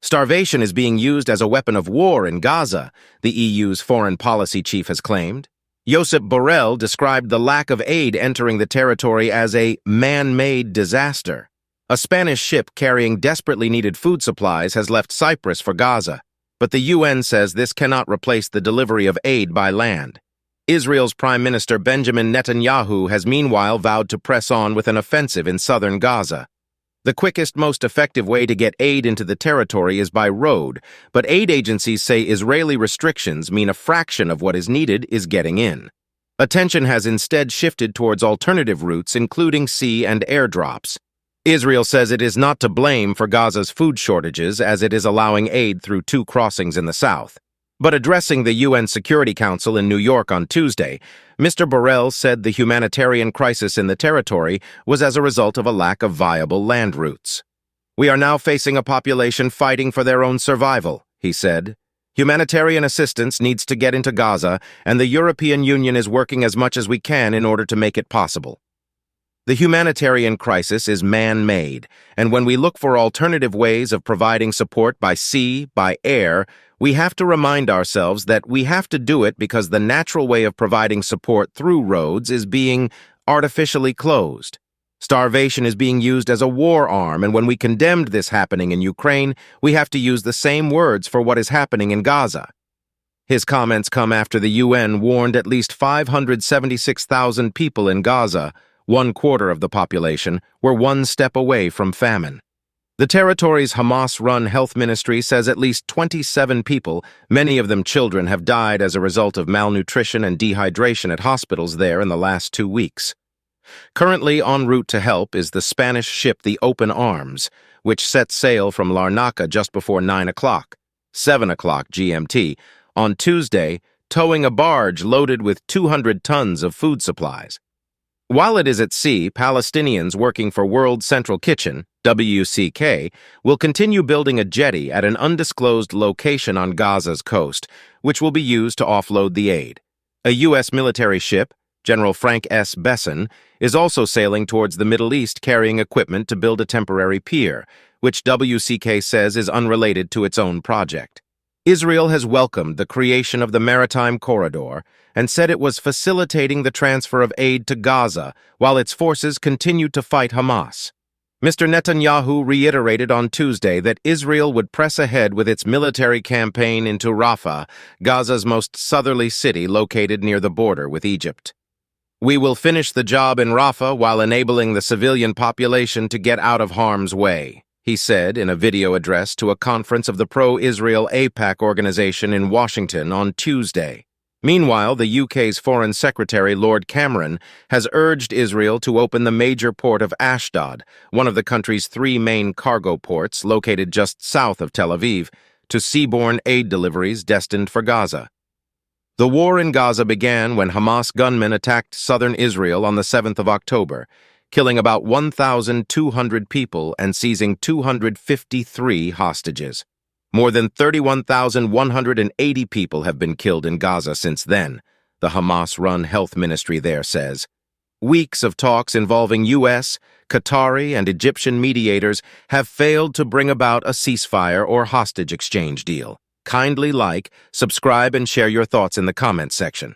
Starvation is being used as a weapon of war in Gaza, the EU's foreign policy chief has claimed. Josep Borrell described the lack of aid entering the territory as a man-made disaster. A Spanish ship carrying desperately needed food supplies has left Cyprus for Gaza, but the UN says this cannot replace the delivery of aid by land. Israel's Prime Minister Benjamin Netanyahu has meanwhile vowed to press on with an offensive in southern Gaza. The quickest, most effective way to get aid into the territory is by road, but aid agencies say Israeli restrictions mean a fraction of what is needed is getting in. Attention has instead shifted towards alternative routes, including sea and airdrops. Israel says it is not to blame for Gaza's food shortages, as it is allowing aid through 2 crossings in the south. But addressing the UN Security Council in New York on Tuesday, Mr. Borrell said the humanitarian crisis in the territory was as a result of a lack of viable land routes. "We are now facing a population fighting for their own survival," he said. "Humanitarian assistance needs to get into Gaza, and the European Union is working as much as we can in order to make it possible." The humanitarian crisis is man-made, and when we look for alternative ways of providing support by sea, by air, we have to remind ourselves that we have to do it because the natural way of providing support through roads is being artificially closed. Starvation is being used as a war arm, and when we condemned this happening in Ukraine, we have to use the same words for what is happening in Gaza. His comments come after the UN warned at least 576,000 people in Gaza, 1/4 of the population, were one step away from famine. The territory's Hamas-run health ministry says at least 27 people, many of them children, have died as a result of malnutrition and dehydration at hospitals there in the last 2 weeks. Currently en route to help is the Spanish ship the Open Arms, which set sail from Larnaca just before 9 o'clock, 7 o'clock GMT, on Tuesday, towing a barge loaded with 200 tons of food supplies. While it is at sea, Palestinians working for World Central Kitchen, WCK, will continue building a jetty at an undisclosed location on Gaza's coast, which will be used to offload the aid. A U.S. military ship, General Frank S. Besson, is also sailing towards the Middle East carrying equipment to build a temporary pier, which WCK says is unrelated to its own project. Israel has welcomed the creation of the Maritime Corridor and said it was facilitating the transfer of aid to Gaza while its forces continued to fight Hamas. Mr. Netanyahu reiterated on Tuesday that Israel would press ahead with its military campaign into Rafah, Gaza's most southerly city located near the border with Egypt. "We will finish the job in Rafah while enabling the civilian population to get out of harm's way," he said in a video address to a conference of the pro-Israel AIPAC organization in Washington on Tuesday. Meanwhile, the UK's Foreign Secretary Lord Cameron has urged Israel to open the major port of Ashdod, one of the country's 3 main cargo ports located just south of Tel Aviv, to seaborne aid deliveries destined for Gaza. The war in Gaza began when Hamas gunmen attacked southern Israel on the 7th of October, killing about 1,200 people and seizing 253 hostages. More than 31,180 people have been killed in Gaza since then, the Hamas-run health ministry there says. Weeks of talks involving U.S., Qatari, and Egyptian mediators have failed to bring about a ceasefire or hostage exchange deal. Kindly like, subscribe, and share your thoughts in the comments section.